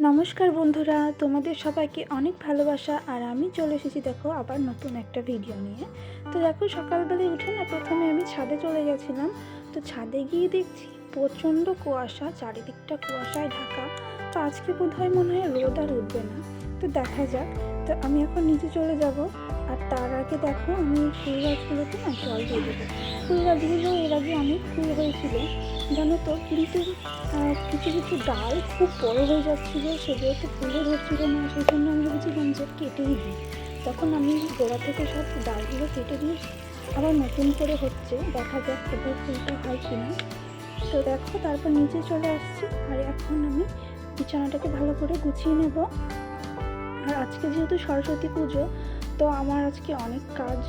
নমস্কার বন্ধুরা, তোমাদের সবাইকে অনেক ভালোবাসা। আর আমি চলে এসেছি দেখো আবার নতুন একটা ভিডিও নিয়ে। তো দেখো সকালবেলায় উঠে না প্রথমে আমি ছাদে চলে গেছিলাম। তো ছাদে গিয়ে দেখছি প্রচণ্ড কুয়াশা, চারিদিকটা কুয়াশায় ঢাকা। তো আজকে বোধহয় মনে হয় রোদ আর উঠবে না। তো দেখা যাক। তো আমি এখন নিচে চলে যাব। আর তার আগে দেখো আমি ফুল গাছগুলোকে না জল দিয়ে দেবো। ফুল গাছগুলো এর আগে অনেক ফুল হয়েছিল জানো তো, কিন্তু কিছু কিছু ডাল খুব বড় হয়ে যাচ্ছিলো, সেগুলোতে ফুলও ধরছিল না। সেই জন্য আমি ভেবেছিলাম যে কেটেই দিই। তখন আমি গোড়া থেকে সব ডালগুলো কেটে দিয়েছি, আবার নতুন করে হচ্ছে। দেখা যাক এবার ফুলটা হয় কিনা। তো দেখো তারপর নিচে চলে আসছি। আর এখন আমি বিছানাটাকে ভালো করে গুছিয়ে নেব। আর আজকে যেহেতু সরস্বতী পুজো, তো আমার আজকে অনেক কাজ।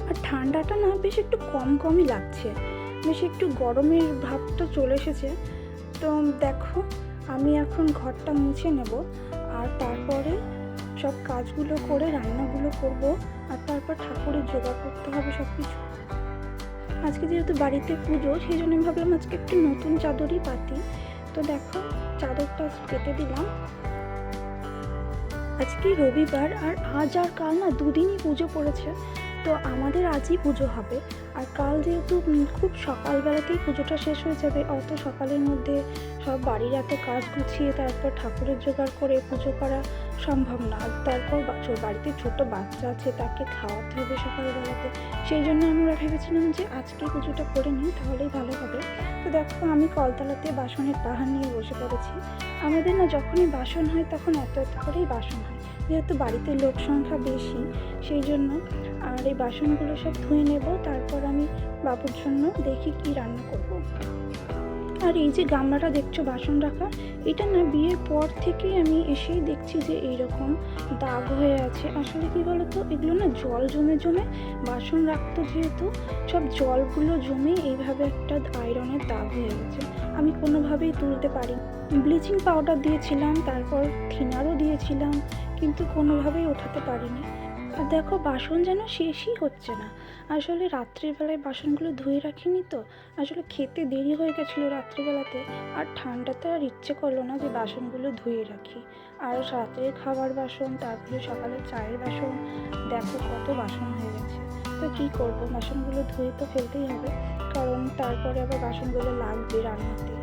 আর ঠান্ডাটা না বেশ একটু কম কমই লাগছে, বেশ একটু গরমের ভাবটা চলে এসেছে। তো দেখো আমি এখন ঘরটা মুছে নেব, আর তারপরে সব কাজগুলো করে রান্নাগুলো করব। আর তারপর ঠাকুরের জোগাড় করতে হবে সব কিছু। আজকে যেহেতু বাড়িতে পুজো, সেই জন্য ভাবলাম আজকে একটু নতুন চাদরই পাতি। তো দেখো চাদরটা পেতে দিলাম। আজকে রবিবার, আর আজ আর কাল না দুদিনই পুজো পড়েছে। তো আমাদের আজই পুজো হবে। আর কাল যেহেতু খুব সকালবেলাতেই পুজোটা শেষ হয়ে যাবে, অত সকালের মধ্যে সব বাড়ির এত কাজ গুছিয়ে তারপর ঠাকুরের জোগাড় করে পুজো করা সম্ভব না। আর তারপর বাড়িতে ছোট বাচ্চা আছে, তাকে খাওয়াতে হবে সকালবেলাতে। সেই জন্য আমরা ভেবেছিলাম যে আজকে পুজোটা করে নিই, তাহলেই ভালো হবে। তো দেখো আমি কলতলাতে বাসনের পাহাড় নিয়ে বসে পড়েছি। আমাদের না যখনই বাসন হয় তখন এত এত করেই বাসন হয়, যেহেতু বাড়িতে লোক সংখ্যা বেশি সেই জন্য। আর এই বাসনগুলো সব ধুয়ে নেব, তারপর আমি বাবুর জন্য দেখি কি রান্না করব। আর এই যে গামলাটা দেখছো বাসন রাখা, এটা না বিয়ের পর থেকেই আমি এসেই দেখছি যে এইরকম দাগ হয়ে আছে। আসলে কি বলতো, এগুলো না জল জমে জমে বাসন রাখতো, যেহেতু সব জলগুলো জমে এইভাবে একটা আয়রনের দাগ হয়ে গেছে। আমি কোনোভাবেই তুলতে পারি। ব্লিচিং পাউডার দিয়েছিলাম, তারপর থিনারও দিয়েছিলাম, কিন্তু কোনোভাবেই ওঠাতে পারিনি। আর দেখো বাসন যেন শেষই হচ্ছে না। আসলে রাত্রিবেলায় বাসনগুলো ধুয়ে রাখিনি, তো আসলে খেতে দেরি হয়ে গেছিলো রাত্রিবেলাতে। আর ঠান্ডাতে আর ইচ্ছে করলো না যে বাসনগুলো ধুয়ে রাখি। আর রাত্রের খাবার বাসন, তারপরে সকালের চায়ের বাসন, দেখো কত বাসন হয়ে গেছে। তো কী করবো, বাসনগুলো ধুয়ে তো ফেলতেই হবে, কারণ তারপরে আবার বাসনগুলো লাগবে রান্নাতে।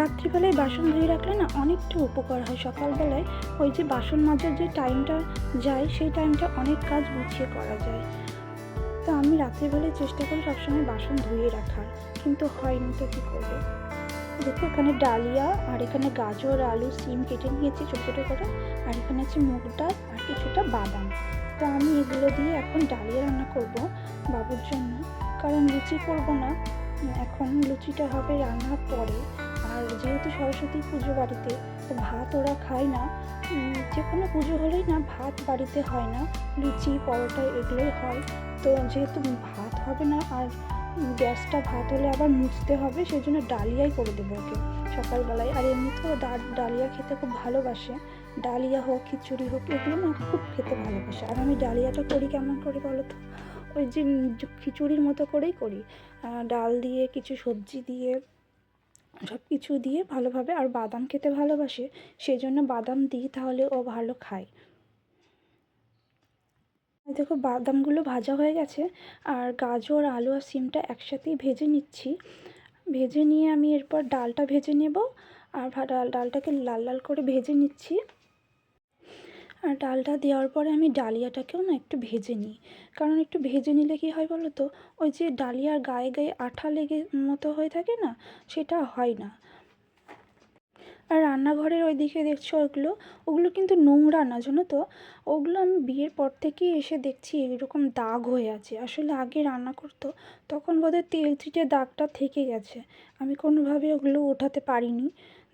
রাত্রিবেলায় বাসন ধুয়ে রাখলে না অনেকটা উপকার হয়। সকালবেলায় ওই যে বাসন মাজার যে টাইমটা যায়, সেই টাইমটা অনেক কাজ গুছিয়ে করা যায়। তো আমি রাত্রিবেলায় চেষ্টা করি সবসময় বাসন ধুয়ে রাখার, কিন্তু হয়নি, তো কী করবো। দেখো এখানে ডালিয়া, আর এখানে গাজর, আলু, সিম কেটে নিয়েছি ছোটো ছোটো করে। আর এখানে আছে মুগ ডাল আর কিছুটা বাদাম। তো আমি এগুলো দিয়ে এখন ডালিয়া রান্না করব বাবুর জন্য, কারণ লুচি করবো না এখন, লুচিটা হবে রান্নার পরে। আর যেহেতু সরস্বতী পুজো বাড়িতে, তো ভাত ওরা খায় না। যে কোনো পুজো হলেই না ভাত বাড়িতে হয় না, লুচি পরোটা এগুলোই হয়। তো যেহেতু ভাত হবে না, আর গ্যাসটা ভাত হলে আবার মুছতে হবে, সেই জন্য ডালিয়াই করে দেবো ওকে সকালবেলায়। আর এমনিতেও ডালিয়া খেতে খুব ভালোবাসে। ডালিয়া হোক, খিচুড়ি হোক, এগুলো না খুব খেতে ভালোবাসে। আর আমি ডালিয়াটা করি কেমন করে বলো তো, ওই যে খিচুড়ির মতো করেই করি। ডাল দিয়ে, কিছু সবজি দিয়ে, সব কিছু দিয়ে ভালোভাবে। আর বাদাম খেতে ভালোবাসে, সেই জন্য বাদাম দিই, তাহলে ও ভালো খায়। দেখো বাদামগুলো ভাজা হয়ে গেছে। আর গাজর, আলু আর সিমটা একসাথেই ভেজে নিচ্ছি। ভেজে নিয়ে আমি এরপর ডালটা ভেজে নেব। আর ডালটাকে লাল লাল করে ভেজে নিচ্ছি। আর ডালটা দেওয়ার পরে আমি ডালিয়াটাকেও না একটু ভেজে নিই, কারণ একটু ভেজে নিলে কী হয় বলো তো, ওই যে ডালিয়ার গায়ে গায়ে আঠা লেগে মতো হয়ে থাকে না, সেটা হয় না। আর রান্নাঘরের ওই দিকে দেখছো ওগুলো কিন্তু নোংরা না, জানো তো। ওগুলো আমি বিয়ের পর থেকেই এসে দেখছি এরকম দাগ হয়ে আছে। আসলে আগে রান্না করতো তখন বোধহয় তেল ছিটে দাগটা থেকে গেছে। আমি কোনোভাবে ওগুলো ওঠাতে পারিনি।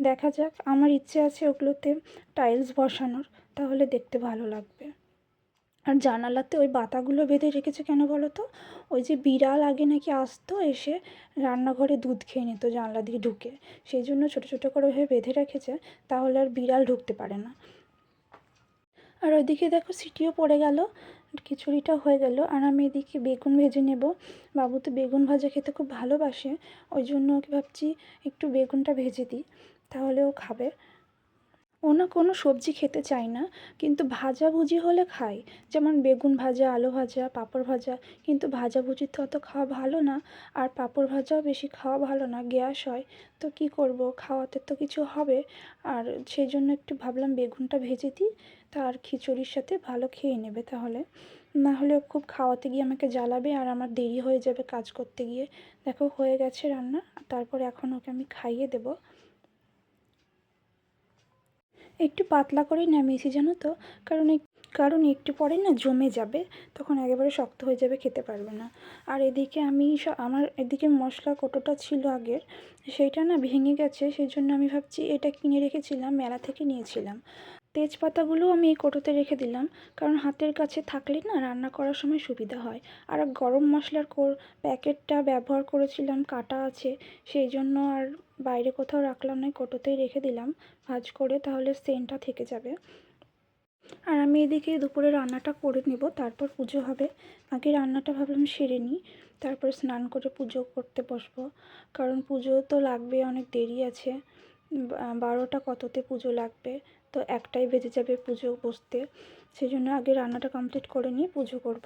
দেখা যাক, আমার ইচ্ছে আছে ওগুলোতে টাইলস বসানোর, তাহলে দেখতে ভালো লাগবে। আর জানালাতে ওই বাতাগুলো বেঁধে রেখেছে কেন বলো তো, ওই যে বিড়াল আগে নাকি আসতো, এসে রান্নাঘরে দুধ খেয়ে নিত জানলা দিয়ে ঢুকে, সেই জন্য ছোটো ছোটো করে ওইভাবে বেঁধে রেখেছে, তাহলে আর বিড়াল ঢুকতে পারে না। আর ওইদিকে দেখো সিটিও পড়ে গেল, খিচুড়িটা হয়ে গেল। আর আমি এদিকে বেগুন ভেজে নেব। বাবু তো বেগুন ভাজা খেতে খুব ভালোবাসে, ওই জন্য ওকে ভাবছি একটু বেগুনটা ভেজে দিই। তাহলেও খাবে। ও না কোনো সবজি খেতে চায় না, কিন্তু ভাজাভুজি হলে খায়। যেমন বেগুন ভাজা, আলু ভাজা, পাঁপড় ভাজা। কিন্তু ভাজাভুজি তো অত খাওয়া ভালো না, আর পাঁপড় ভাজাও বেশি খাওয়া ভালো না, গ্যাস হয়। তো কী করব, খাওয়াতে তো কিছু হবে। আর সেই জন্য একটু ভাবলাম বেগুনটা ভেজে দিই, তার খিচুড়ির সাথে ভালো খেয়ে নেবে তাহলে। না হলে খুব খাওয়াতে গিয়ে আমাকে জ্বালাবে আর আমার দেরি হয়ে যাবে কাজ করতে গিয়ে। দেখো হয়ে গেছে রান্না, তারপরে এখন ওকে আমি খাইয়ে দেবো। একটু পাতলা করেই নামিয়েছি জানো তো, কারণ কারণ একটু পরে না জমে যাবে, তখন একেবারে শক্ত হয়ে যাবে, খেতে পারবে না। আর এদিকে আমি আমার এদিকে মশলা কৌটোটা ছিল আগের, সেইটা না ভেঙে গেছে, সেই জন্য আমি ভাবছি এটা কিনে রেখেছিলাম, মেলা থেকে নিয়েছিলাম। তেজপাতাগুলোও আমি এই কৌটোতে রেখে দিলাম, কারণ হাতের কাছে থাকলে না রান্না করার সময় সুবিধা হয়। আর গরম মশলার প্যাকেটটা ব্যবহার করেছিলাম, কাটা আছে, সেই জন্য আর বাইরে কোথাও রাখলাম না, কৌটোতেই রেখে দিলাম ভাঁজ করে, তাহলে সেন্টটা থেকে যাবে। আর আমি এদিকে দুপুরে রান্নাটা করে নেব, তারপর পুজো হবে। আগে রান্নাটা ভাবলাম সেরে নিই, তারপর স্নান করে পুজো করতে বসবো, কারণ পুজো তো লাগবে, অনেক দেরি আছে। 12টা কততে পুজো লাগবে, তো 1টাই বেজে যাবে পুজো বসতে। সেই জন্য আগে রান্নাটা কমপ্লিট করে নিয়ে পুজো করব,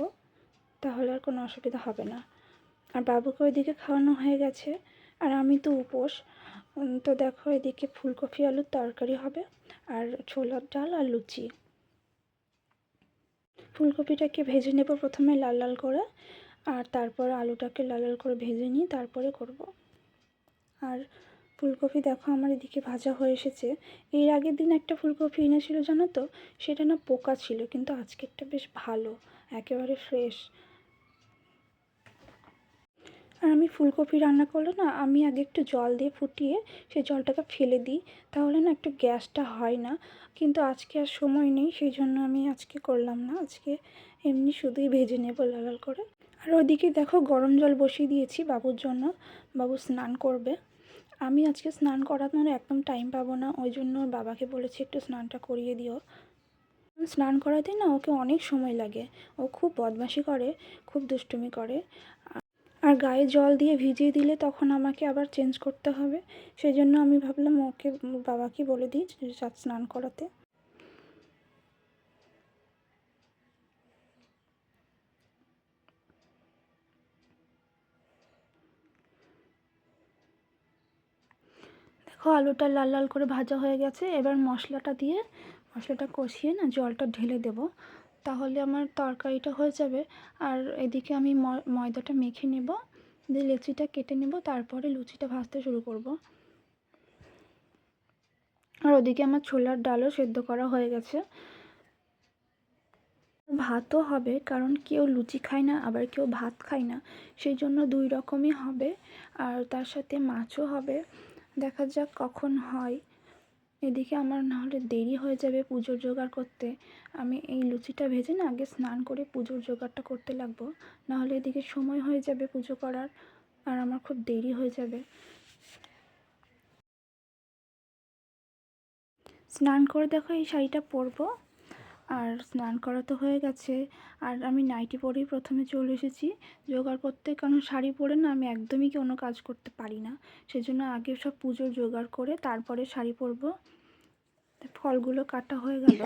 তাহলে আর কোনো অসুবিধা হবে না। আর বাবুকে ওইদিকে খাওয়ানো হয়ে গেছে, আর আমি তো উপোস। তো দেখো এদিকে ফুলকপি আলুর তরকারি হবে, আর ছোলার ডাল আর লুচি। ফুলকপিটাকে ভেজে নেব প্রথমে লাল লাল করে, আর তারপর আলুটাকে লাল লাল করে ভেজে নিয়ে তারপরে করব। আর ফুলকপি দেখো আমার এদিকে ভাজা হয়ে এসেছে। এর আগের দিন একটা ফুলকপি এনেছিল জানো তো, সেটা না পোকা ছিল, কিন্তু আজকেরটা বেশ ভালো, একেবারে ফ্রেশ। আর আমি ফুলকপি রান্না করলে না, আমি আগে একটু জল দিয়ে ফুটিয়ে সেই জলটাকে ফেলে দিই, তাহলে না একটু গ্যাসটা হয় না। কিন্তু আজকে আর সময় নেই, সেই জন্য আমি আজকে করলাম না, আজকে এমনি শুধুই ভেজে নেব লাল লাল করে। আর ওদিকে দেখো গরম জল বসিয়ে দিয়েছি বাবুর জন্য, বাবু স্নান করবে। আমি আজকে স্নান করানোর একদম টাইম পাবো না, ওই জন্য বাবাকে বলেছি একটু স্নানটা করিয়ে দিও। স্নান করাতে না ওকে অনেক সময় লাগে, ও খুব বদমাশি করে, খুব দুষ্টুমি করে। আর গায়ে জল দিয়ে ভিজিয়ে দিলে তখন আমাকে আবার চেঞ্জ করতে হবে, সেই জন্য আমি ভাবলাম ওকে, বাবাকে বলে দিই স্নান করাতে। দেখো আলুটা লাল লাল করে ভাজা হয়ে গেছে, এবার মশলাটা কষিয়ে না জলটা ঢেলে দেব, তাহলে আমার তরকারিটা হয়ে যাবে। আর এদিকে আমি ময়দাটা মেখে নেব, দিয়ে লেচিটা কেটে নেব, তারপরে লুচিটা ভাজতে শুরু করব। আর ওদিকে আমার ছোলার ডালও সেদ্ধ করা হয়ে গেছে। ভাতও হবে, কারণ কেউ লুচি খায় না, আবার কেউ ভাত খায় না, সেই জন্য 2 রকমই হবে। আর তার সাথে মাছও হবে, দেখা যাক কখন হয়। এদিকে আমার নাহলে দেরি হয়ে যাবে পুজোর জোগাড় করতে। আমি এই লুচিটা ভেজে না আগে স্নান করে পুজোর জোগাড়টা করতে লাগবো, নাহলে এদিকে সময় হয়ে যাবে পুজো করার, আর আমার খুব দেরি হয়ে যাবে। স্নান করে দেখো এই শাড়িটা পরবো, আর স্নান করা তো হয়ে গেছে। আর আমি নাইটি পরেই প্রথমে চলে এসেছি জোগাড় করতে, কারণ শাড়ি পরে না আমি একদমই কোনো কাজ করতে পারি না, সেজন্য আগে সব পুজোর জোগাড় করে তারপরে শাড়ি পরবো। ফলগুলো কাটা হয়ে গেল।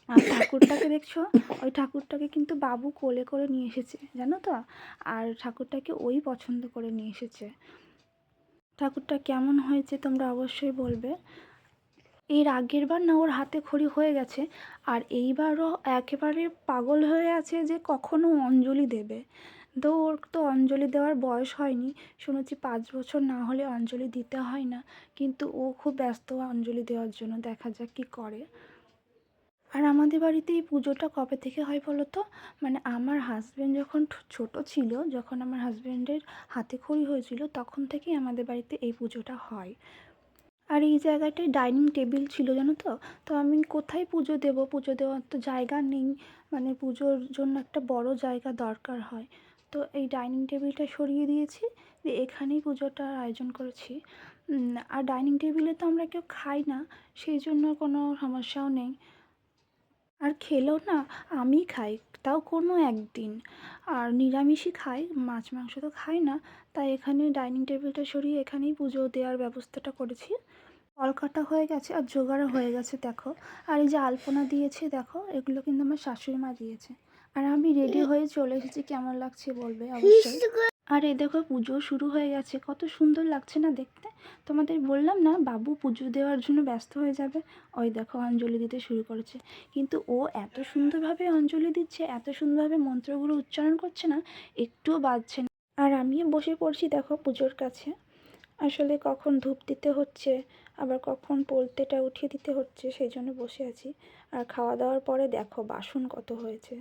আর ঠাকুরটাকে দেখছো, ওই ঠাকুরটাকে কিন্তু বাবু কোলে করে নিয়ে এসেছে জানো তো, আর ঠাকুরটাকে ওই পছন্দ করে নিয়ে এসেছে। ঠাকুরটা কেমন হয়েছে তোমরা অবশ্যই বলবে। এর আগের বার না ওর হাতে খড়ি হয়ে গেছে, আর এইবারও একেবারে পাগল হয়ে আছে যে কখনো অঞ্জলি দেবে। তো ওর তো অঞ্জলি দেওয়ার বয়স হয়নি, শুনেছি 5 বছর না হলে অঞ্জলি দিতে হয় না, কিন্তু ও খুব ব্যস্ত অঞ্জলি দেওয়ার জন্য, দেখা যাক কী করে। আর আমাদের বাড়িতে এই পুজোটা কবে থেকে হয় বলো তো, মানে আমার হাজব্যান্ড যখন ছোট ছিল, যখন আমার হাজব্যান্ডের হাতে খড়ি হয়েছিল, তখন থেকেই আমাদের বাড়িতে এই পুজোটা হয়। আর এই জায়গাটায় ডাইনিং টেবিল ছিল জানো তো, তো আমি কোথায় পুজো দেবো, পুজো দেওয়ার তো জায়গা নেই, মানে পুজোর জন্য একটা বড় জায়গা দরকার হয়। তো এই ডাইনিং টেবিলটা সরিয়ে দিয়েছি, দিয়ে এখানেই পুজোটার আয়োজন করেছি। আর ডাইনিং টেবিলে তো আমরা কেউ খাই না, সেই জন্য কোনো সমস্যাও নেই। আর খেলেও না আমি খাই, তাও কোনো একদিন। আর নিরামিষই খাই, মাছ মাংস তো খাই না, তাই এখানে ডাইনিং টেবিলটা সরিয়ে এখানেই পুজো দেওয়ার ব্যবস্থাটা করেছি। ফল কাটা হয়ে গেছে আর জোগাড়ও হয়ে গেছে দেখো। আর এই যে আলপনা দিয়েছি দেখো, এগুলো কিন্তু আমার শাশুড়ি মা দিয়েছে। আর আমি রেডি হয়ে চলে এসেছি, কেমন লাগছে বলবে অবশ্যই। আর এই দেখো পুজো শুরু হয়ে গেছে, কত সুন্দর লাগছে না দেখতে। তোমাদের বললাম না বাবু পুজো দেওয়ার জন্য ব্যস্ত হয়ে যাবে। ওই দেখো অঞ্জলি দিতে শুরু করেছে, কিন্তু ও এত সুন্দরভাবে অঞ্জলি দিচ্ছে, এত সুন্দরভাবে মন্ত্রগুলো উচ্চারণ করছে না, একটুও বাজছে না। আর আমিও বসে পড়ছি দেখো পুজোর কাছে। আসলে কখন ধূপ দিতে হচ্ছে, আবার কখন পোলতেটা উঠিয়ে দিতে হচ্ছে, সেই জন্য বসে আছি। আর খাওয়া দাওয়ার পরে দেখো বাসন কত হয়েছে।